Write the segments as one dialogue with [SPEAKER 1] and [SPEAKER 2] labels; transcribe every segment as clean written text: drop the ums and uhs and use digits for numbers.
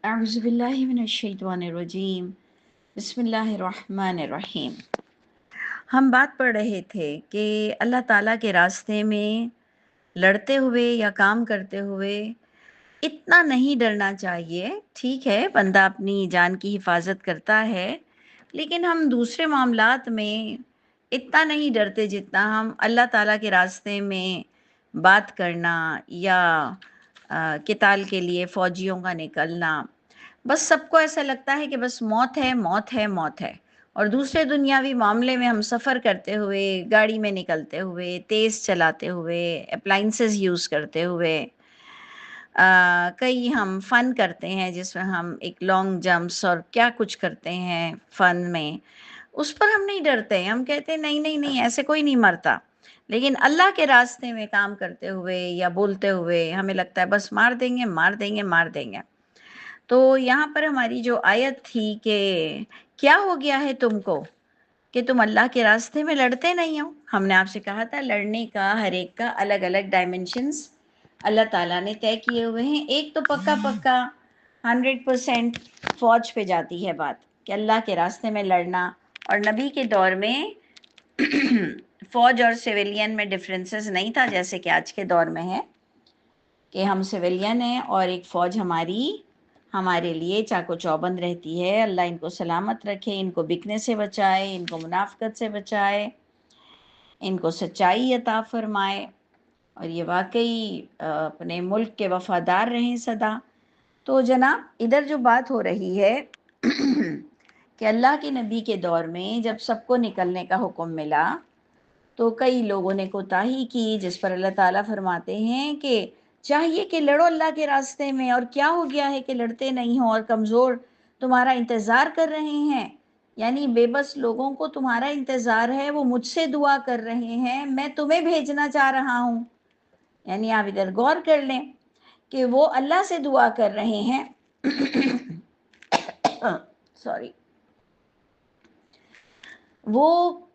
[SPEAKER 1] اعوذ باللہ من الشیطان الرجیم بسم اللہ الرحمن الرحیم۔ ہم بات پڑھ رہے تھے کہ اللہ تعالیٰ کے راستے میں لڑتے ہوئے یا کام کرتے ہوئے اتنا نہیں ڈرنا چاہیے۔ ٹھیک ہے، بندہ اپنی جان کی حفاظت کرتا ہے، لیکن ہم دوسرے معاملات میں اتنا نہیں ڈرتے جتنا ہم اللہ تعالیٰ کے راستے میں بات کرنا یا قتال کے لیے فوجیوں کا نکلنا۔ بس سب کو ایسا لگتا ہے کہ بس موت ہے، موت ہے، موت ہے، اور دوسرے دنیاوی معاملے میں ہم سفر کرتے ہوئے، گاڑی میں نکلتے ہوئے، تیز چلاتے ہوئے، اپلائنسز یوز کرتے ہوئے، کئی ہم فن کرتے ہیں جس میں ہم ایک لانگ جمپس اور کیا کچھ کرتے ہیں فن میں، اس پر ہم نہیں ڈرتے۔ ہم کہتے ہیں نہیں نہیں نہیں، ایسے کوئی نہیں مرتا۔ لیکن اللہ کے راستے میں کام کرتے ہوئے یا بولتے ہوئے ہمیں لگتا ہے بس مار دیں گے، مار دیں گے، مار دیں گے۔ تو یہاں پر ہماری جو آیت تھی کہ کیا ہو گیا ہے تم کو کہ تم اللہ کے راستے میں لڑتے نہیں ہو۔ ہم نے آپ سے کہا تھا لڑنے کا ہر ایک کا الگ الگ ڈائمنشنز اللہ تعالیٰ نے طے کیے ہوئے ہیں۔ ایک تو پکا پکا 100% فوج پہ جاتی ہے بات کہ اللہ کے راستے میں لڑنا، اور نبی کے دور میں فوج اور سویلین میں ڈفرینسز نہیں تھا جیسے کہ آج کے دور میں ہے کہ ہم سویلین ہیں اور ایک فوج ہمارے لیے چاق و چوبند رہتی ہے۔ اللہ ان کو سلامت رکھے، ان کو بکنے سے بچائے، ان کو منافقت سے بچائے، ان کو سچائی عطا فرمائے، اور یہ واقعی اپنے ملک کے وفادار رہیں سدا۔ تو جناب ادھر جو بات ہو رہی ہے کہ اللہ کے نبی کے دور میں جب سب کو نکلنے کا حکم ملا تو کئی لوگوں نے کوتاہی کی، جس پر اللہ تعالیٰ فرماتے ہیں کہ چاہیے کہ لڑو اللہ کے راستے میں، اور کیا ہو گیا ہے کہ لڑتے نہیں ہو، اور کمزور تمہارا انتظار کر رہے ہیں، یعنی بے بس لوگوں کو تمہارا انتظار ہے، وہ مجھ سے دعا کر رہے ہیں، میں تمہیں بھیجنا چاہ رہا ہوں۔ یعنی آپ ادھر غور کر لیں کہ وہ اللہ سے دعا کر رہے ہیں سوری، وہ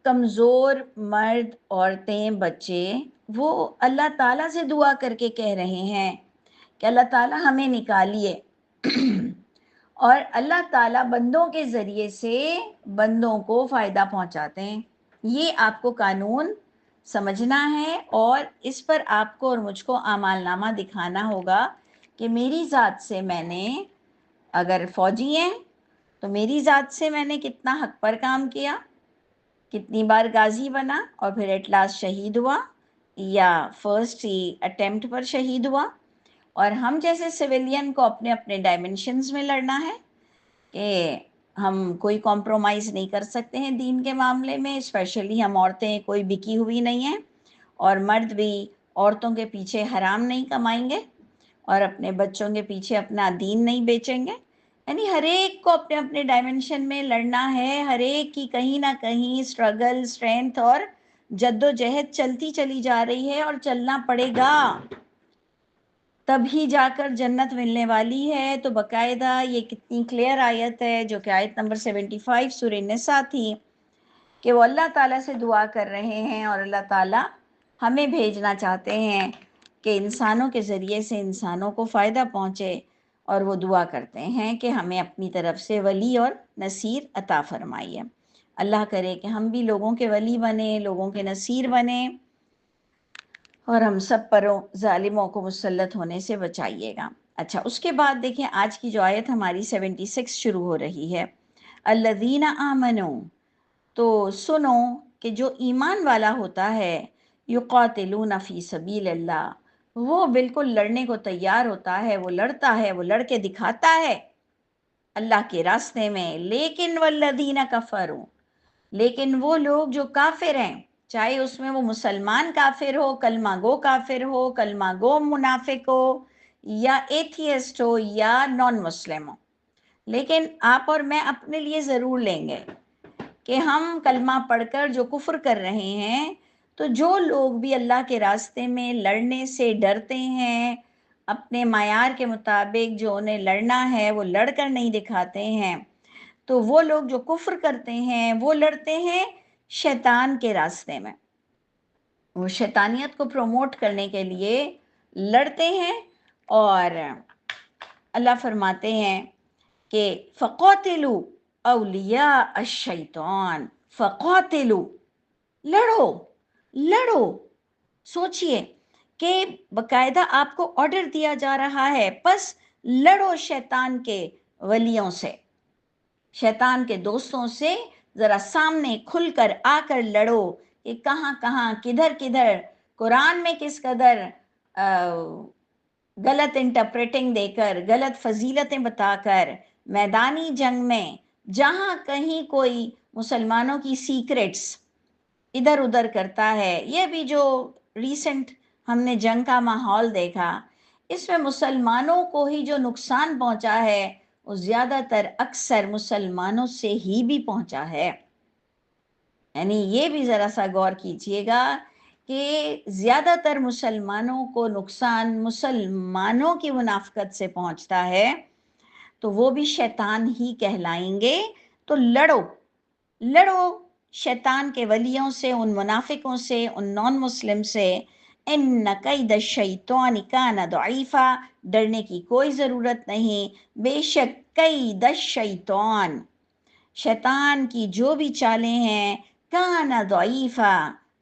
[SPEAKER 1] کمزور مرد، عورتیں، بچے، وہ اللہ تعالیٰ سے دعا کر کے کہہ رہے ہیں کہ اللہ تعالیٰ ہمیں نکالیے۔ اور اللہ تعالیٰ بندوں کے ذریعے سے بندوں کو فائدہ پہنچاتے ہیں۔ یہ آپ کو قانون سمجھنا ہے، اور اس پر آپ کو اور مجھ کو اعمال نامہ دکھانا ہوگا کہ میری ذات سے میں نے، اگر فوجی ہیں تو میری ذات سے میں نے کتنا حق پر کام کیا، کتنی بار غازی بنا اور پھر ایٹ لاسٹ شہید ہوا، یا فرسٹ ہی اٹیمپٹ پر شہید ہوا۔ اور ہم جیسے سویلین کو اپنے اپنے ڈائمنشنز میں لڑنا ہے کہ ہم کوئی کمپرومائز نہیں کر سکتے ہیں دین کے معاملے میں، اسپیشلی ہم عورتیں کوئی بکی ہوئی نہیں ہیں، اور مرد بھی عورتوں کے پیچھے حرام نہیں کمائیں گے اور اپنے بچوں کے پیچھے اپنا دین نہیں بیچیں گے۔ یعنی ہر ایک کو اپنے اپنے ڈائمنشن میں لڑنا ہے، ہر ایک کی کہیں نہ کہیں اسٹرگل، اسٹرینتھ اور جد و جہد چلتی چلی جا رہی ہے، اور چلنا پڑے گا، تبھی جا کر جنت ملنے والی ہے۔ تو باقاعدہ یہ کتنی کلیئر آیت ہے جو کہ آیت نمبر 75 سورہ نساء تھی کہ وہ اللہ تعالیٰ سے دعا کر رہے ہیں، اور اللہ تعالیٰ ہمیں بھیجنا چاہتے ہیں کہ انسانوں کے ذریعے سے انسانوں کو فائدہ پہنچے، اور وہ دعا کرتے ہیں کہ ہمیں اپنی طرف سے ولی اور نصیر عطا فرمائیے۔ اللہ کرے کہ ہم بھی لوگوں کے ولی بنیں، لوگوں کے نصیر بنیں، اور ہم سب پر ظالموں کو مسلط ہونے سے بچائیے گا۔ اچھا، اس کے بعد دیکھیں آج کی جو آیت ہماری 76 شروع ہو رہی ہے، الذین آمنوا، تو سنو کہ جو ایمان والا ہوتا ہے، یقاتلون فی سبیل اللہ، وہ بالکل لڑنے کو تیار ہوتا ہے، وہ لڑتا ہے، وہ لڑ کے دکھاتا ہے اللہ کے راستے میں۔ لیکن والذین کفروا، لیکن وہ لوگ جو کافر ہیں، چاہے اس میں وہ مسلمان کافر ہو، کلمہ گو کافر ہو، کلمہ گو منافق ہو، یا ایتھیسٹ ہو، یا نان مسلم ہو، لیکن آپ اور میں اپنے لیے ضرور لیں گے کہ ہم کلمہ پڑھ کر جو کفر کر رہے ہیں، تو جو لوگ بھی اللہ کے راستے میں لڑنے سے ڈرتے ہیں، اپنے معیار کے مطابق جو انہیں لڑنا ہے وہ لڑ کر نہیں دکھاتے ہیں، تو وہ لوگ جو کفر کرتے ہیں وہ لڑتے ہیں شیطان کے راستے میں، وہ شیطانیت کو پروموٹ کرنے کے لیے لڑتے ہیں۔ اور اللہ فرماتے ہیں کہ فقاتلوا اولیاء الشیطان، فقاتلوا، لڑو، لڑو. سوچئے کہ باقاعدہ آپ کو آرڈر دیا جا رہا ہے، پس لڑو شیطان کے ولیوں سے، شیطان کے دوستوں سے ذرا سامنے کھل کر آ کر لڑو کہ کہاں کہاں کدھر کدھر قرآن میں کس قدر غلط انٹرپریٹنگ دے کر، غلط فضیلتیں بتا کر، میدانی جنگ میں جہاں کہیں کوئی مسلمانوں کی سیکرٹس ادھر ادھر کرتا ہے. یہ بھی جو ریسنٹ ہم نے جنگ کا ماحول دیکھا، اس میں مسلمانوں کو ہی جو نقصان پہنچا ہے وہ زیادہ تر اکثر مسلمانوں سے ہی بھی پہنچا ہے. یعنی یہ بھی ذرا سا غور کیجئے گا کہ زیادہ تر مسلمانوں کو نقصان مسلمانوں کی منافقت سے پہنچتا ہے، تو وہ بھی شیطان ہی کہلائیں گے. تو لڑو، لڑو شیطان کے ولیوں سے، ان منافقوں سے، ان نان مسلم سے. ان کید الشیطان کان ضعیفا، ڈرنے کی کوئی ضرورت نہیں، بے شک کید الشیطان، شیطان کی جو بھی چالیں ہیں، کان ضعیفا،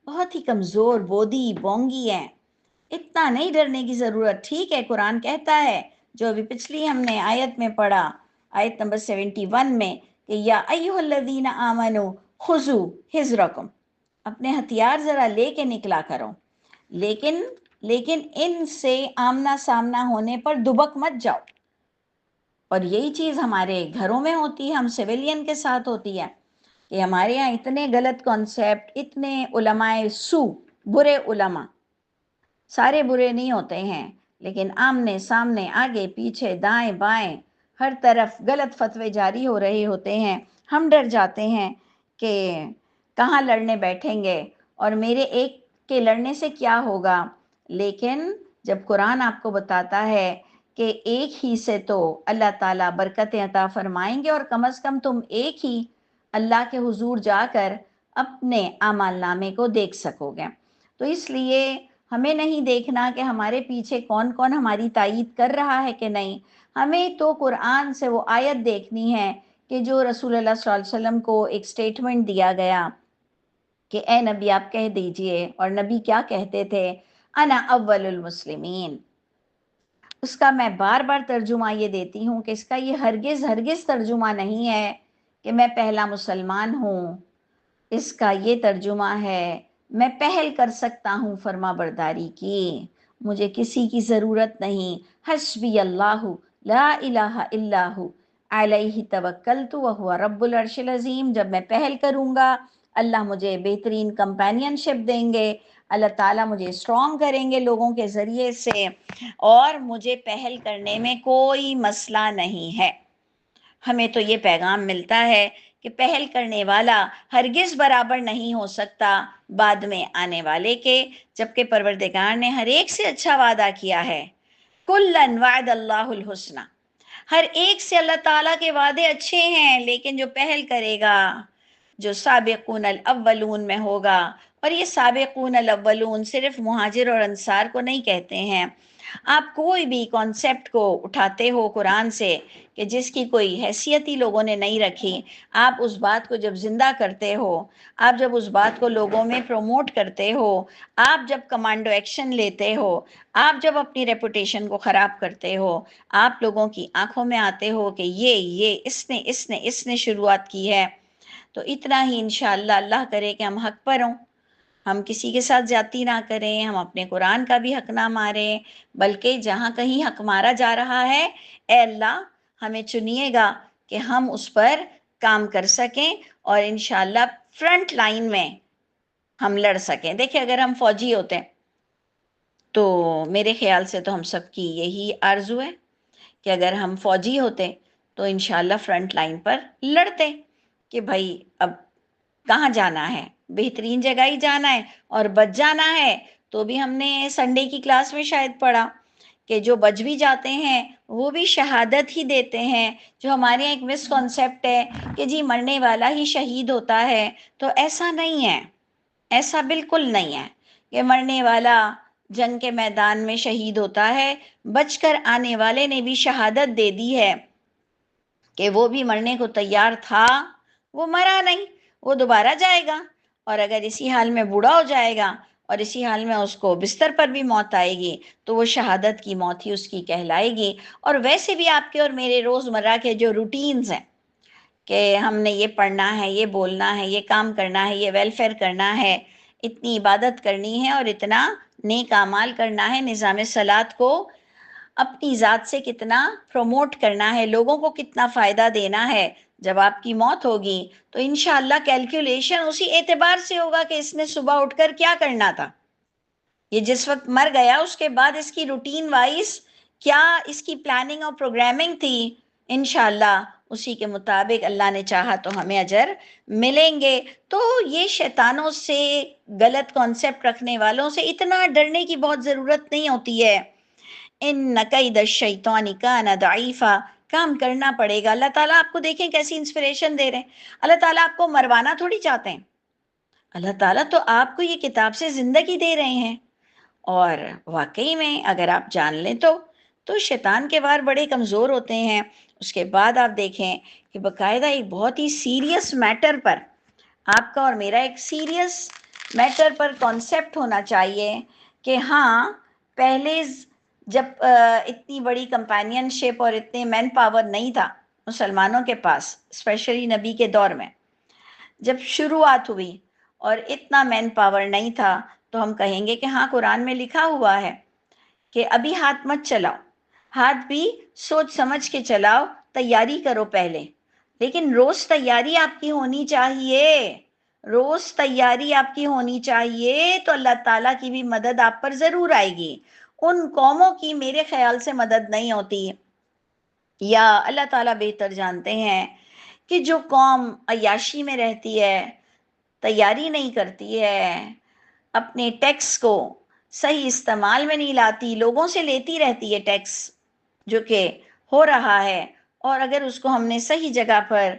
[SPEAKER 1] بہت ہی کمزور، بودی بونگی ہیں. اتنا نہیں ڈرنے کی ضرورت. ٹھیک ہے، قرآن کہتا ہے جو ابھی پچھلی ہم نے آیت میں پڑھا، آیت نمبر 71 میں، کہ یا ایھا الذین آمنوا خذوا حذرکم، اپنے ہتھیار ذرا لے کے نکلا کرو، لیکن ان سے آمنا سامنا ہونے پر دبک مت جاؤ. اور یہی چیز ہمارے گھروں میں ہوتی ہے، ہم سویلین کے ساتھ ہوتی ہے کہ ہمارے ہاں اتنے غلط کانسیپٹ، اتنے علماء سو، برے علماء، سارے برے نہیں ہوتے ہیں، لیکن آمنے سامنے، آگے پیچھے، دائیں بائیں، ہر طرف غلط فتوے جاری ہو رہے ہوتے ہیں. ہم ڈر جاتے ہیں کہ کہاں لڑنے بیٹھیں گے اور میرے ایک کے لڑنے سے کیا ہوگا. لیکن جب قرآن آپ کو بتاتا ہے کہ ایک ہی سے تو اللہ تعالیٰ برکتیں عطا فرمائیں گے، اور کم از کم تم ایک ہی اللہ کے حضور جا کر اپنے اعمال نامے کو دیکھ سکو گے. تو اس لیے ہمیں نہیں دیکھنا کہ ہمارے پیچھے کون کون ہماری تائید کر رہا ہے کہ نہیں. ہمیں تو قرآن سے وہ آیت دیکھنی ہے کہ جو رسول اللہ صلی اللہ علیہ وسلم کو ایک سٹیٹمنٹ دیا گیا کہ اے نبی آپ کہہ دیجئے، اور نبی کیا کہتے تھے، انا اول المسلمین. اس کا میں بار بار ترجمہ یہ دیتی ہوں کہ اس کا یہ ہرگز ہرگز ترجمہ نہیں ہے کہ میں پہلا مسلمان ہوں. اس کا یہ ترجمہ ہے میں پہل کر سکتا ہوں فرما برداری کی، مجھے کسی کی ضرورت نہیں. حسبی اللہ لا الہ الا ہو علیہ توکلت وہو رب العرش العظیم. جب میں پہل کروں گا اللہ مجھے بہترین کمپینین شپ دیں گے، اللہ تعالیٰ مجھے اسٹرانگ کریں گے لوگوں کے ذریعے سے، اور مجھے پہل کرنے میں کوئی مسئلہ نہیں ہے. ہمیں تو یہ پیغام ملتا ہے کہ پہل کرنے والا ہرگز برابر نہیں ہو سکتا بعد میں آنے والے کے، جبکہ پروردگار نے ہر ایک سے اچھا وعدہ کیا ہے. کلن وعد اللہ الحسنی، ہر ایک سے اللہ تعالیٰ کے وعدے اچھے ہیں، لیکن جو پہل کرے گا، جو سابقون الاولون میں ہوگا. اور یہ سابقون الاولون صرف مہاجر اور انصار کو نہیں کہتے ہیں. آپ کوئی بھی کانسیپٹ کو اٹھاتے ہو قرآن سے کہ جس کی کوئی حیثیت ہی لوگوں نے نہیں رکھی، آپ اس بات کو جب زندہ کرتے ہو، آپ جب اس بات کو لوگوں میں پروموٹ کرتے ہو، آپ جب کمانڈو ایکشن لیتے ہو، آپ جب اپنی ریپوٹیشن کو خراب کرتے ہو، آپ لوگوں کی آنکھوں میں آتے ہو کہ یہ اس نے شروعات کی ہے، تو اتنا ہی انشاءاللہ اللہ کرے کہ ہم حق پر ہوں، ہم کسی کے ساتھ زیادتی نہ کریں، ہم اپنے قرآن کا بھی حق نہ ماریں، بلکہ جہاں کہیں حق مارا جا رہا ہے اے اللہ ہمیں چنیے گا کہ ہم اس پر کام کر سکیں اور انشاءاللہ فرنٹ لائن میں ہم لڑ سکیں. دیکھیں اگر ہم فوجی ہوتے ہیں تو میرے خیال سے تو ہم سب کی یہی آرزو ہے کہ اگر ہم فوجی ہوتے تو انشاءاللہ فرنٹ لائن پر لڑتے کہ بھائی اب کہاں جانا ہے، بہترین جگہ ہی جانا ہے، اور بچ جانا ہے تو بھی ہم نے سنڈے کی کلاس میں شاید پڑھا کہ جو بچ بھی جاتے ہیں وہ بھی شہادت ہی دیتے ہیں. جو ہمارے یہاں ایک مس کانسیپٹ ہے کہ جی مرنے والا ہی شہید ہوتا ہے، تو ایسا نہیں ہے، ایسا بالکل نہیں ہے کہ مرنے والا جنگ کے میدان میں شہید ہوتا ہے. بچ کر آنے والے نے بھی شہادت دے دی ہے کہ وہ بھی مرنے کو تیار تھا، وہ مرا نہیں، وہ دوبارہ جائے گا، اور اگر اسی حال میں بوڑھا ہو جائے گا اور اسی حال میں اس کو بستر پر بھی موت آئے گی تو وہ شہادت کی موت ہی اس کی کہلائے گی۔ اور ویسے بھی آپ کے اور میرے روزمرہ کے جو روٹینز ہیں کہ ہم نے یہ پڑھنا ہے، یہ بولنا ہے، یہ کام کرنا ہے، یہ ویلفیئر کرنا ہے، اتنی عبادت کرنی ہے اور اتنا نیک اعمال کرنا ہے، نظام صلات کو اپنی ذات سے کتنا پروموٹ کرنا ہے، لوگوں کو کتنا فائدہ دینا ہے، جب آپ کی موت ہوگی تو انشاءاللہ کیلکولیشن اسی اعتبار سے ہوگا کہ اس نے صبح اٹھ کر کیا کرنا تھا، یہ جس وقت مر گیا اس کے بعد اس کی روٹین وائز کیا اس کی پلاننگ اور پروگرامنگ تھی، انشاءاللہ اسی کے مطابق اللہ نے چاہا تو ہمیں اجر ملیں گے۔ تو یہ شیطانوں سے، غلط کانسیپٹ رکھنے والوں سے اتنا ڈرنے کی بہت ضرورت نہیں ہوتی ہے۔ ان کید الشیطان کان ضعیفا، کام کرنا پڑے گا۔ اللہ تعالیٰ آپ کو دیکھیں کیسی انسپریشن دے رہے ہیں، اللہ تعالیٰ آپ کو مروانا تھوڑی چاہتے ہیں، اللہ تعالیٰ تو آپ کو یہ کتاب سے زندگی دے رہے ہیں۔ اور واقعی میں اگر آپ جان لیں تو شیطان کے وار بڑے کمزور ہوتے ہیں۔ اس کے بعد آپ دیکھیں کہ باقاعدہ ایک بہت ہی سیریس میٹر پر، آپ کا اور میرا ایک سیریس میٹر پر کانسیپٹ ہونا چاہیے کہ ہاں پہلے جب اتنی بڑی کمپینین شپ اور اتنے مین پاور نہیں تھا مسلمانوں کے پاس، اسپیشلی نبی کے دور میں جب شروعات ہوئی اور اتنا مین پاور نہیں تھا، تو ہم کہیں گے کہ ہاں قرآن میں لکھا ہوا ہے کہ ابھی ہاتھ مت چلاؤ، ہاتھ بھی سوچ سمجھ کے چلاؤ، تیاری کرو پہلے، لیکن روز تیاری آپ کی ہونی چاہیے، روز تیاری آپ کی ہونی چاہیے، تو اللہ تعالیٰ کی بھی مدد آپ پر ضرور آئے گی۔ ان قوموں کی میرے خیال سے مدد نہیں ہوتی، یا اللہ تعالیٰ بہتر جانتے ہیں کہ جو قوم عیاشی میں رہتی ہے، تیاری نہیں کرتی ہے، اپنے ٹیکس کو صحیح استعمال میں نہیں لاتی، لوگوں سے لیتی رہتی ہے ٹیکس جو کہ ہو رہا ہے، اور اگر اس کو ہم نے صحیح جگہ پر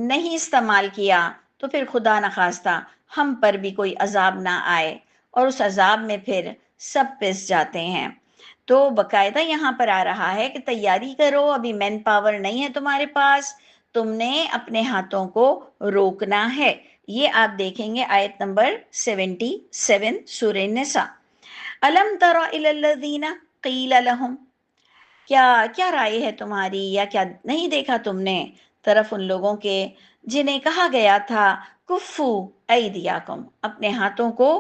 [SPEAKER 1] نہیں استعمال کیا تو پھر خدا نخواستہ ہم پر بھی کوئی عذاب نہ آئے، اور اس عذاب میں پھر سب پس جاتے ہیں۔ تو باقاعدہ یہاں پر آ رہا ہے کہ تیاری کرو، ابھی مین پاور نہیں ہے تمہارے پاس، تم نے اپنے ہاتھوں کو روکنا ہے۔ یہ آپ دیکھیں گے آیت نمبر 77 سورہ نساء۔ الم تر الی الذین قیل لہم، کیا رائے ہے تمہاری، یا کیا نہیں دیکھا تم نے طرف ان لوگوں کے جنہیں کہا گیا تھا کفو ایدیاکم، اپنے ہاتھوں کو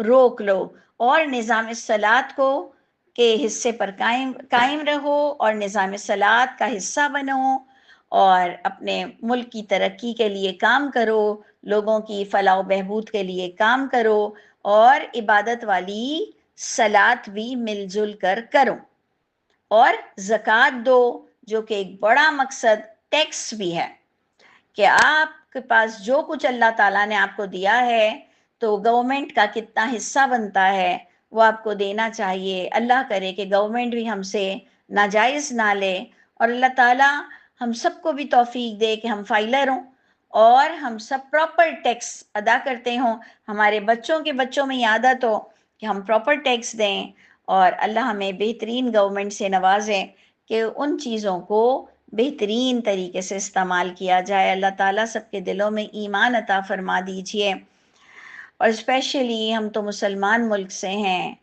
[SPEAKER 1] روک لو، اور نظام صلات کو کے حصے پر قائم رہو، اور نظام صلات کا حصہ بنو، اور اپنے ملک کی ترقی کے لیے کام کرو، لوگوں کی فلاح و بہبود کے لیے کام کرو، اور عبادت والی صلات بھی مل جل کر کرو، اور زکوٰۃ دو، جو کہ ایک بڑا مقصد ٹیکس بھی ہے کہ آپ کے پاس جو کچھ اللہ تعالیٰ نے آپ کو دیا ہے تو گورنمنٹ کا کتنا حصہ بنتا ہے وہ آپ کو دینا چاہیے۔ اللہ کرے کہ گورنمنٹ بھی ہم سے ناجائز نہ لے، اور اللہ تعالیٰ ہم سب کو بھی توفیق دے کہ ہم فائلر ہوں اور ہم سب پراپر ٹیکس ادا کرتے ہوں، ہمارے بچوں کے بچوں میں عادت ہو کہ ہم پراپر ٹیکس دیں، اور اللہ ہمیں بہترین گورنمنٹ سے نوازیں کہ ان چیزوں کو بہترین طریقے سے استعمال کیا جائے۔ اللہ تعالیٰ سب کے دلوں میں ایمان عطا فرما دیجئے، اور اسپیشلی ہم تو مسلمان ملک سے ہیں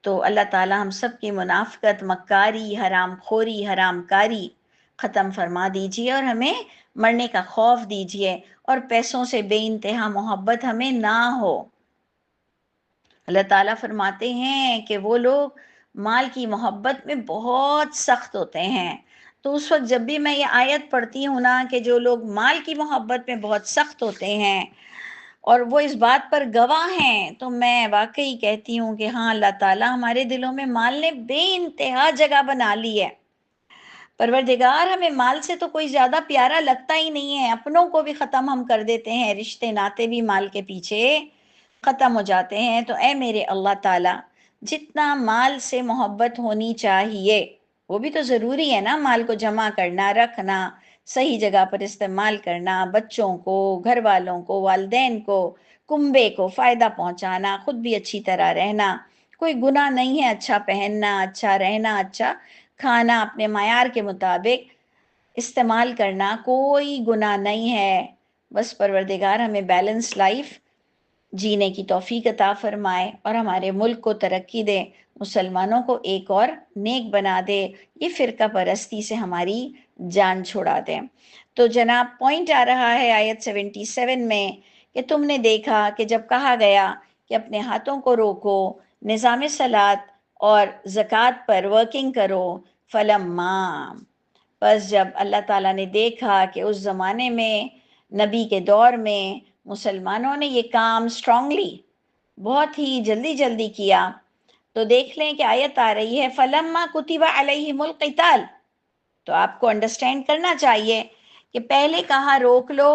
[SPEAKER 1] تو اللہ تعالیٰ ہم سب کی منافقت، مکاری، حرام خوری، حرام کاری ختم فرما دیجئے، اور ہمیں مرنے کا خوف دیجئے، اور پیسوں سے بے انتہا محبت ہمیں نہ ہو۔ اللہ تعالیٰ فرماتے ہیں کہ وہ لوگ مال کی محبت میں بہت سخت ہوتے ہیں۔ تو اس وقت جب بھی میں یہ آیت پڑھتی ہوں نا کہ جو لوگ مال کی محبت میں بہت سخت ہوتے ہیں اور وہ اس بات پر گواہ ہیں، تو میں واقعی کہتی ہوں کہ ہاں اللہ تعالیٰ ہمارے دلوں میں مال نے بے انتہا جگہ بنا لی ہے۔ پروردگار ہمیں مال سے تو کوئی زیادہ پیارا لگتا ہی نہیں ہے، اپنوں کو بھی ختم ہم کر دیتے ہیں، رشتے ناتے بھی مال کے پیچھے ختم ہو جاتے ہیں۔ تو اے میرے اللہ تعالیٰ، جتنا مال سے محبت ہونی چاہیے، وہ بھی تو ضروری ہے نا، مال کو جمع کرنا، رکھنا، صحیح جگہ پر استعمال کرنا، بچوں کو، گھر والوں کو، والدین کو، کنبے کو فائدہ پہنچانا، خود بھی اچھی طرح رہنا، کوئی گناہ نہیں ہے، اچھا پہننا، اچھا رہنا، اچھا کھانا، اپنے معیار کے مطابق استعمال کرنا کوئی گناہ نہیں ہے. بس پروردگار ہمیں بیلنس لائف جینے کی توفیق عطا فرمائے اور ہمارے ملک کو ترقی دے، مسلمانوں کو ایک اور نیک بنا دے، یہ فرقہ پرستی سے ہماری جان چھڑا دے. تو جناب پوائنٹ آ رہا ہے آیت 77 میں کہ تم نے دیکھا کہ جب کہا گیا کہ اپنے ہاتھوں کو روکو، نظام صلاۃ اور زکوٰۃ پر ورکنگ کرو، فلما، بس جب اللہ تعالیٰ نے دیکھا کہ اس زمانے میں، نبی کے دور میں، مسلمانوں نے یہ کام اسٹرانگلی بہت ہی جلدی جلدی کیا، تو دیکھ لیں کہ آیت آ رہی ہے فلما کتب علیہم القتال. تو آپ کو انڈرسٹینڈ کرنا چاہیے کہ پہلے کہاں روک لو،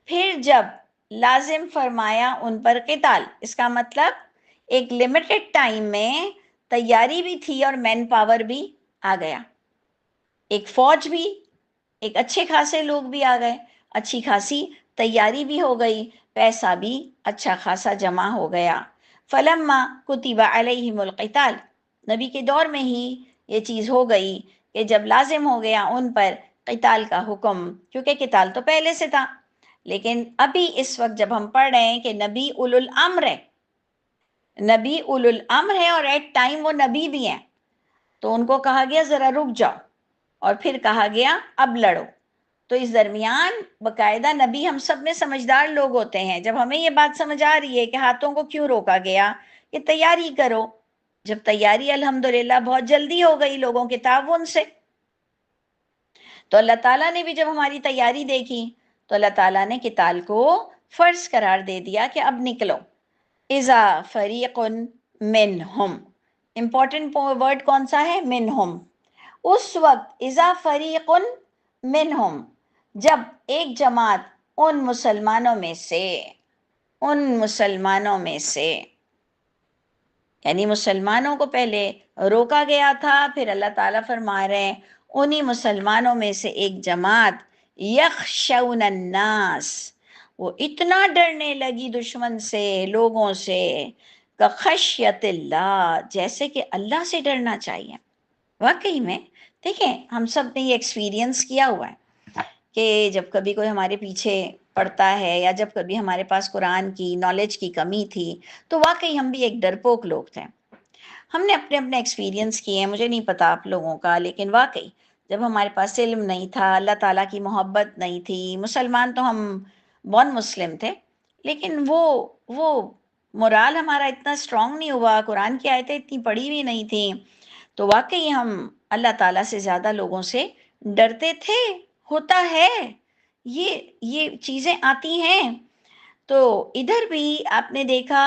[SPEAKER 1] پھر جب لازم فرمایا ان پر قتال، اس کا مطلب ایک لمیٹڈ ٹائم میں تیاری بھی تھی اور مین پاور بھی آ گیا، ایک فوج بھی، ایک اچھے خاصے لوگ بھی آ گئے، اچھی خاصی تیاری بھی ہو گئی، پیسہ بھی اچھا خاصا جمع ہو گیا. فلما کتب علیہم القتال، نبی کے دور میں ہی یہ چیز ہو گئی کہ جب لازم ہو گیا ان پر قتال کا حکم، کیونکہ قتال تو پہلے سے تھا، لیکن ابھی اس وقت جب ہم پڑھ رہے ہیں کہ نبی اولو الامر ہے، نبی اولو الامر ہے اور ایٹ ٹائم وہ نبی بھی ہیں، تو ان کو کہا گیا ذرا رک جاؤ، اور پھر کہا گیا اب لڑو. تو اس درمیان باقاعدہ نبی ہم سب میں سمجھدار لوگ ہوتے ہیں، جب ہمیں یہ بات سمجھ آ رہی ہے کہ ہاتھوں کو کیوں روکا گیا کہ تیاری کرو، جب تیاری الحمدللہ بہت جلدی ہو گئی لوگوں کے تعاون سے، تو اللہ تعالیٰ نے بھی جب ہماری تیاری دیکھی تو اللہ تعالیٰ نے قتال کو فرض قرار دے دیا کہ اب نکلو. اذا فریق منہم، امپورٹنٹ ورڈ کون سا ہے؟ منہم. اس وقت اذا فریق منہم، جب ایک جماعت ان مسلمانوں میں سے، ان مسلمانوں میں سے، یعنی مسلمانوں کو پہلے روکا گیا تھا، پھر اللہ تعالیٰ فرما رہے ہیں انہی مسلمانوں میں سے ایک جماعت، یخشون الناس، وہ اتنا ڈرنے لگی دشمن سے، لوگوں سے، کخشیت اللہ، جیسے کہ اللہ سے ڈرنا چاہیے. واقعی میں دیکھیں ہم سب نے یہ ایکسپیرینس کیا ہوا ہے کہ جب کبھی کوئی ہمارے پیچھے پڑتا ہے یا جب کبھی ہمارے پاس قرآن کی نالج کی کمی تھی تو واقعی ہم بھی ایک ڈرپوک لوگ تھے. ہم نے اپنے اپنے ایکسپیرینس کیے ہیں، مجھے نہیں پتا آپ لوگوں کا، لیکن واقعی جب ہمارے پاس علم نہیں تھا، اللہ تعالیٰ کی محبت نہیں تھی، مسلمان تو ہم بون مسلم تھے، لیکن وہ مورال ہمارا اتنا اسٹرانگ نہیں ہوا، قرآن کی آیتیں اتنی پڑھی ہوئی نہیں تھیں، تو واقعی ہم اللہ تعالیٰ سے زیادہ لوگوں سے ڈرتے تھے. ہوتا ہے، یہ چیزیں آتی ہیں. تو ادھر بھی آپ نے دیکھا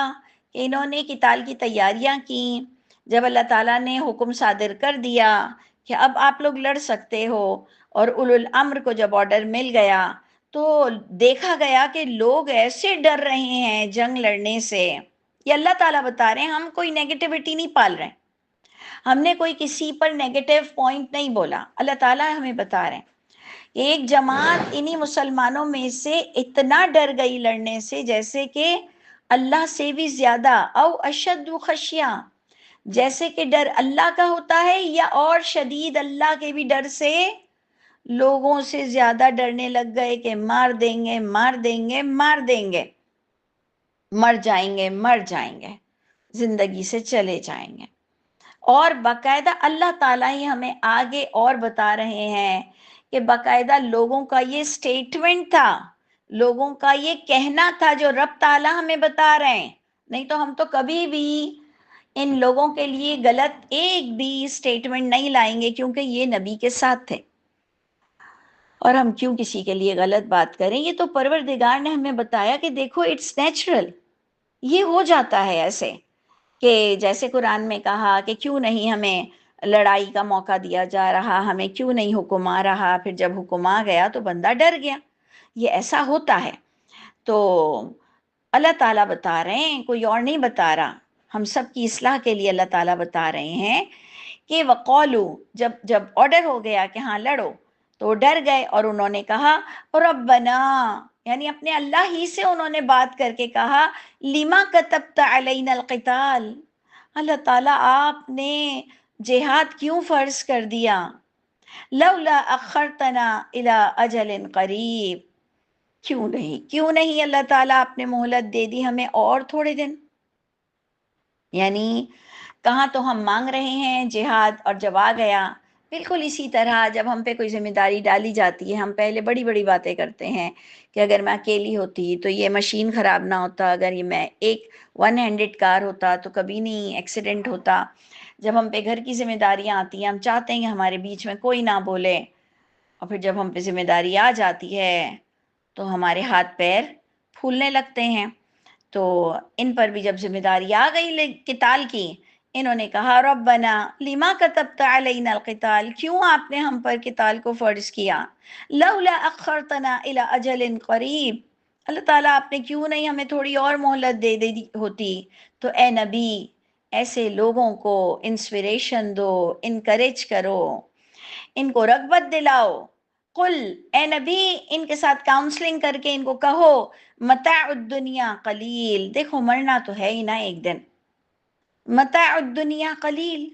[SPEAKER 1] کہ انہوں نے قتال کی تیاریاں کی، جب اللہ تعالیٰ نے حکم صادر کر دیا کہ اب آپ لوگ لڑ سکتے ہو، اور اولو الامر کو جب آرڈر مل گیا تو دیکھا گیا کہ لوگ ایسے ڈر رہے ہیں جنگ لڑنے سے. یہ اللہ تعالیٰ بتا رہے ہیں، ہم کوئی نیگیٹیوٹی نہیں پال رہے ہیں، ہم نے کوئی کسی پر نیگیٹو پوائنٹ نہیں بولا، اللہ تعالیٰ ہمیں بتا رہے ہیں ایک جماعت انہی مسلمانوں میں سے اتنا ڈر گئی لڑنے سے، جیسے کہ اللہ سے بھی زیادہ، او اشد خشیہ، جیسے کہ ڈر اللہ کا ہوتا ہے یا اور شدید اللہ کے بھی ڈر سے لوگوں سے زیادہ ڈرنے لگ گئے کہ مار دیں گے، مار دیں گے، مار دیں گے، مر جائیں گے، مر جائیں گے، زندگی سے چلے جائیں گے. اور باقاعدہ اللہ تعالیٰ ہی ہمیں آگے اور بتا رہے ہیں کہ باقاعدہ لوگوں کا یہ سٹیٹمنٹ تھا، لوگوں کا یہ کہنا تھا جو رب تعالیٰ ہمیں بتا رہے ہیں، نہیں تو ہم تو کبھی بھی ان لوگوں کے لیے غلط ایک بھی سٹیٹمنٹ نہیں لائیں گے، کیونکہ یہ نبی کے ساتھ تھے، اور ہم کیوں کسی کے لیے غلط بات کریں؟ یہ تو پروردگار نے ہمیں بتایا کہ دیکھو اٹس نیچرل، یہ ہو جاتا ہے ایسے، کہ جیسے قرآن میں کہا کہ کیوں نہیں ہمیں لڑائی کا موقع دیا جا رہا، ہمیں کیوں نہیں حکم آ رہا، پھر جب حکم آ گیا تو بندہ ڈر گیا. یہ ایسا ہوتا ہے. تو اللہ تعالیٰ بتا رہے ہیں، کوئی اور نہیں بتا رہا، ہم سب کی اصلاح کے لیے اللہ تعالیٰ بتا رہے ہیں کہ وقولو، جب آرڈر ہو گیا کہ ہاں لڑو تو وہ ڈر گئے اور انہوں نے کہا ربنا، یعنی اپنے اللہ ہی سے انہوں نے بات کر کے کہا لما کتبت علینا القتال، اللہ تعالیٰ آپ نے جہاد کیوں فرض کر دیا، لولا اخرتنا الى اجل قریب، کیوں نہیں اللہ تعالیٰ آپ نے مہلت دے دی ہمیں اور تھوڑے دن. یعنی کہاں تو ہم مانگ رہے ہیں جہاد، اور جب آ گیا بالکل اسی طرح جب ہم پہ کوئی ذمہ داری ڈالی جاتی ہے ہم پہلے بڑی بڑی باتیں کرتے ہیں کہ اگر میں اکیلی ہوتی تو یہ مشین خراب نہ ہوتا، اگر یہ میں ایک ون ہینڈڈ کار ہوتا تو کبھی نہیں ایکسیڈنٹ ہوتا. جب ہم پہ گھر کی ذمہ داریاں آتی ہیں ہم چاہتے ہیں کہ ہمارے بیچ میں کوئی نہ بولے، اور پھر جب ہم پہ ذمہ داری آ جاتی ہے تو ہمارے ہاتھ پیر پھولنے لگتے ہیں. تو ان پر بھی جب ذمہ داری آ گئی قتال کی، انہوں نے کہا ربنا لما كتبت علینا القتال، کیوں آپ نے ہم پر قتال کو فرض کیا، لولا اخرتنا الى اجل قریب، اللہ تعالیٰ آپ نے کیوں نہیں ہمیں تھوڑی اور مہلت دے دی ہوتی. تو اے نبی ایسے لوگوں کو انسپریشن دو، انکریج کرو، ان کو رغبت دلاؤ. قل، اے نبی ان کے ساتھ کاؤنسلنگ کر کے ان کو کہو متاع الدنیا قلیل، دیکھو مرنا تو ہے ہی نا ایک دن، متاع الدنیا قلیل،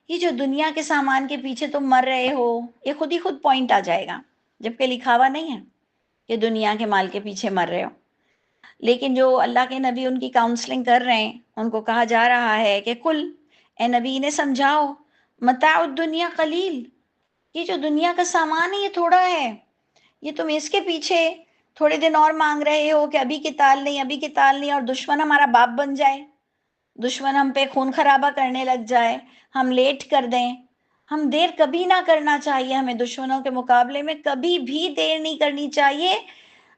[SPEAKER 1] یہ جو دنیا کے سامان کے پیچھے تم مر رہے ہو یہ خود ہی خود پوائنٹ آ جائے گا، جبکہ لکھا ہوا نہیں ہے کہ دنیا کے مال کے پیچھے مر رہے ہو. لیکن جو اللہ کے نبی ان کی کاؤنسلنگ کر رہے ہیں ان کو کہا جا رہا ہے کہ کل، اے نبی انہیں سمجھاؤ متاع الدنیا قلیل، یہ جو دنیا کا سامان ہے یہ تھوڑا ہے، یہ تم اس کے پیچھے تھوڑے دن اور مانگ رہے ہو کہ ابھی قتال نہیں ابھی قتال نہیں، اور دشمن ہمارا باپ بن جائے، دشمن ہم پہ خون خرابہ کرنے لگ جائے، ہم لیٹ کر دیں. ہم دیر کبھی نہ کرنا چاہیے، ہمیں دشمنوں کے مقابلے میں کبھی بھی دیر نہیں کرنی چاہیے،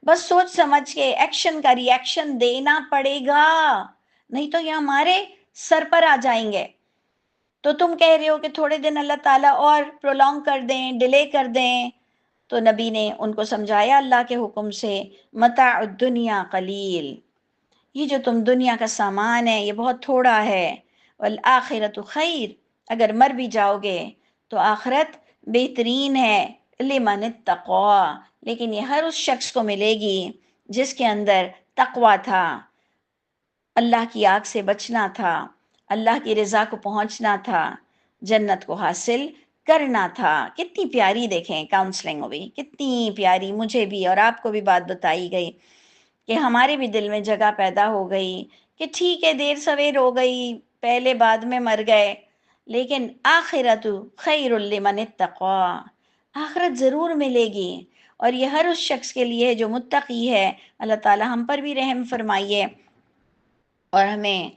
[SPEAKER 1] بس سوچ سمجھ کے ایکشن کا ری ایکشن دینا پڑے گا، نہیں تو یہ ہمارے سر پر آ جائیں گے. تو تم کہہ رہے ہو کہ تھوڑے دن اللہ تعالیٰ اور پرولونگ کر دیں، ڈیلے کر دیں. تو نبی نے ان کو سمجھایا اللہ کے حکم سے متاع الدنیا قلیل، یہ جو تم دنیا کا سامان ہے یہ بہت تھوڑا ہے، والآخرۃ خیر، اگر مر بھی جاؤ گے تو آخرت بہترین ہے، لمن اتقوا، لیکن یہ ہر اس شخص کو ملے گی جس کے اندر تقویٰ تھا، اللہ کی آگ سے بچنا تھا، اللہ کی رضا کو پہنچنا تھا، جنت کو حاصل کرنا تھا. کتنی پیاری دیکھیں کاؤنسلنگ ہوئی، کتنی پیاری، مجھے بھی اور آپ کو بھی بات بتائی گئی کہ ہمارے بھی دل میں جگہ پیدا ہو گئی کہ ٹھیک ہے دیر سویر ہو گئی، پہلے بعد میں مر گئے، لیکن آخرت خیر لمن اتقوا، آخرت ضرور ملے گی. اور یہ ہر اس شخص کے لیے جو متقی ہے. اللہ تعالی ہم پر بھی رحم فرمائیے اور ہمیں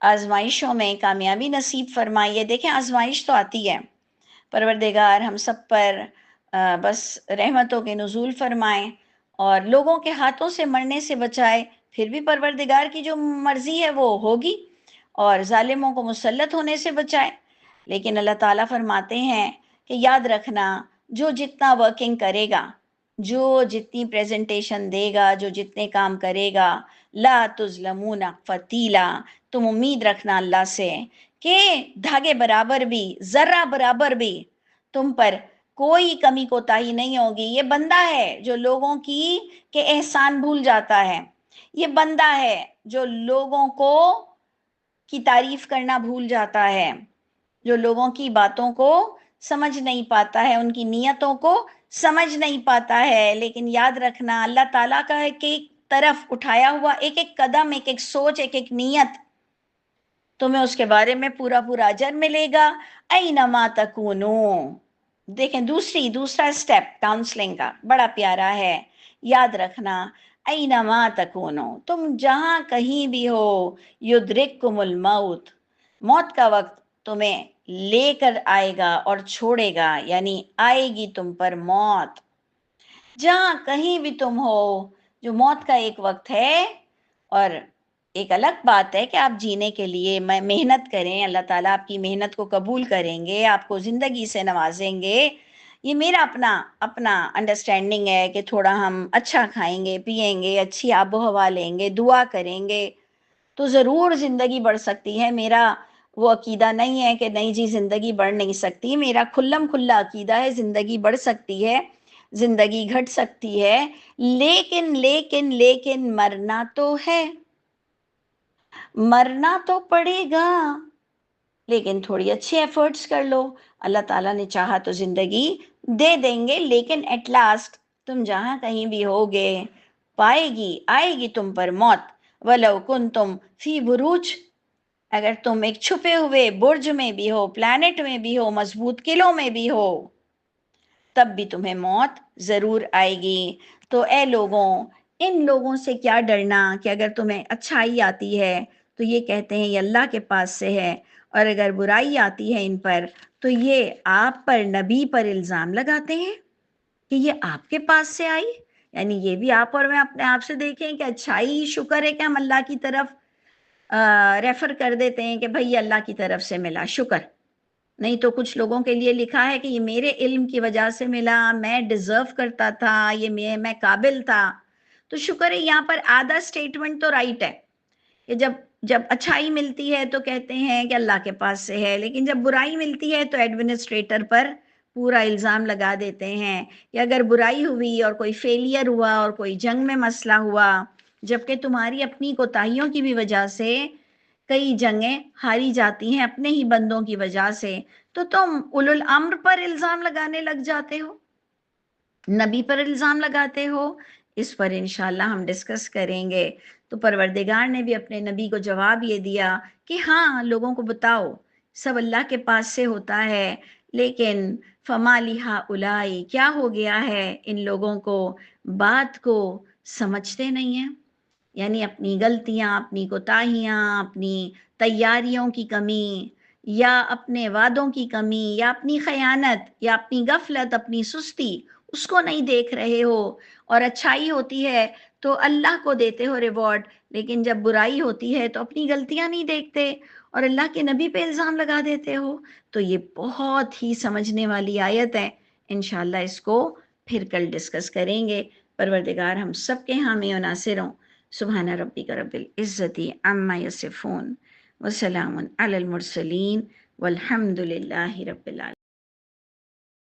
[SPEAKER 1] آزمائشوں میں کامیابی نصیب فرمائیے. دیکھیں آزمائش تو آتی ہے، پروردگار ہم سب پر بس رحمتوں کے نزول فرمائیں اور لوگوں کے ہاتھوں سے مرنے سے بچائے. پھر بھی پروردگار کی جو مرضی ہے وہ ہوگی، اور ظالموں کو مسلط ہونے سے بچائے. لیکن اللہ تعالیٰ فرماتے ہیں کہ یاد رکھنا جو جتنا ورکنگ کرے گا، جو جتنی پریزنٹیشن دے گا، جو جتنے کام کرے گا، لا تظلمون فتیلا، تم امید رکھنا اللہ سے کہ دھاگے برابر بھی، ذرہ برابر بھی تم پر کوئی کمی کوتاہی نہیں ہوگی. یہ بندہ ہے جو لوگوں کی کہ احسان بھول جاتا ہے، یہ بندہ ہے جو لوگوں کو کی تعریف کرنا بھول جاتا ہے، جو لوگوں کی باتوں کو سمجھ نہیں پاتا ہے، ان کی نیتوں کو سمجھ نہیں پاتا ہے. لیکن یاد رکھنا اللہ تعالیٰ کا ہے کہ ایک طرف اٹھایا ہوا ایک ایک قدم، ایک ایک سوچ، ایک ایک نیت، تمہیں اس کے بارے میں پورا پورا اجر ملے گا. اینما تکونو، دیکھیں دوسرا سٹیپ کاؤنسلنگ کا بڑا پیارا ہے. یاد رکھنا اینما تکونو، تم جہاں کہیں بھی ہو، یدرککم الموت، موت کا وقت تمہیں لے کر آئے گا اور چھوڑے گا، یعنی آئے گی تم پر موت جہاں کہیں بھی تم ہو. جو موت کا ایک وقت ہے، اور ایک الگ بات ہے کہ آپ جینے کے لیے محنت کریں، اللہ تعالیٰ آپ کی محنت کو قبول کریں گے، آپ کو زندگی سے نوازیں گے. یہ میرا اپنا انڈرسٹینڈنگ ہے کہ تھوڑا ہم اچھا کھائیں گے، پیئیں گے، اچھی آب و ہوا لیں گے، دعا کریں گے تو ضرور زندگی بڑھ سکتی ہے. میرا وہ عقیدہ نہیں ہے کہ نہیں جی زندگی بڑھ نہیں سکتی، میرا کھلم کھلا عقیدہ ہے زندگی بڑھ سکتی ہے، زندگی گھٹ سکتی ہے، لیکن لیکن لیکن مرنا تو ہے، مرنا تو پڑے گا. لیکن تھوڑی اچھی ایفرٹس کر لو، اللہ تعالیٰ نے چاہا تو زندگی دے دیں گے، لیکن ایٹ لاسٹ تم جہاں کہیں بھی ہوگے آئے گی تم پر موت۔ وَلَوْ كُنْتُمْ فِي بُرُوجٍ، اگر تم ایک چھپے ہوئے برج میں بھی ہو، پلانٹ میں بھی ہو، مضبوط قلعوں میں بھی ہو، تب بھی تمہیں موت ضرور آئے گی۔ تو اے لوگوں، ان لوگوں سے کیا ڈرنا کہ اگر تمہیں اچھائی آتی ہے تو یہ کہتے ہیں یہ اللہ کے پاس سے ہے، اور اگر برائی آتی ہے ان پر تو یہ آپ پر، نبی پر الزام لگاتے ہیں کہ یہ آپ کے پاس سے آئی۔ یعنی یہ بھی آپ اور میں اپنے آپ سے دیکھیں کہ اچھائی شکر ہے کہ ہم اللہ کی طرف ریفر کر دیتے ہیں کہ بھئی اللہ کی طرف سے ملا، شکر۔ نہیں تو کچھ لوگوں کے لیے لکھا ہے کہ یہ میرے علم کی وجہ سے ملا، میں ڈیزرو کرتا تھا، یہ میں قابل تھا۔ تو شکر ہے یہاں پر آدھا سٹیٹمنٹ تو رائٹ ہے کہ جب اچھائی ملتی ہے تو کہتے ہیں کہ اللہ کے پاس سے ہے، لیکن جب برائی ملتی ہے تو ایڈمنسٹریٹر پر پورا الزام لگا دیتے ہیں کہ اگر برائی ہوئی اور کوئی فیلئر ہوا اور کوئی جنگ میں مسئلہ ہوا، جبکہ تمہاری اپنی کوتاہیوں کی بھی وجہ سے کئی جنگیں ہاری جاتی ہیں اپنے ہی بندوں کی وجہ سے، تو تم اولو الامر پر الزام لگانے لگ جاتے ہو، نبی پر الزام لگاتے ہو۔ اس پر انشاءاللہ ہم ڈسکس کریں گے۔ تو پروردگار نے بھی اپنے نبی کو جواب یہ دیا کہ ہاں لوگوں کو بتاؤ سب اللہ کے پاس سے ہوتا ہے، لیکن فما لہؤلاء، کیا ہو گیا ہے ان لوگوں کو، بات کو سمجھتے نہیں ہیں۔ یعنی اپنی غلطیاں، اپنی کوتاہیاں، اپنی تیاریوں کی کمی، یا اپنے وعدوں کی کمی، یا اپنی خیانت، یا اپنی غفلت، اپنی سستی، اس کو نہیں دیکھ رہے ہو۔ اور اچھائی ہوتی ہے تو اللہ کو دیتے ہو ریوارڈ، لیکن جب برائی ہوتی ہے تو اپنی غلطیاں نہیں دیکھتے اور اللہ کے نبی پہ الزام لگا دیتے ہو۔ تو یہ بہت ہی سمجھنے والی آیت ہے، انشاءاللہ اس کو پھر کل ڈسکس کریں گے۔ پروردگار ہم سب کے حامی و ناصر ہوں۔ سبحان ربک رب العزت عما یصفون وسلام علی المرسلین والحمد للہ رب العالمین۔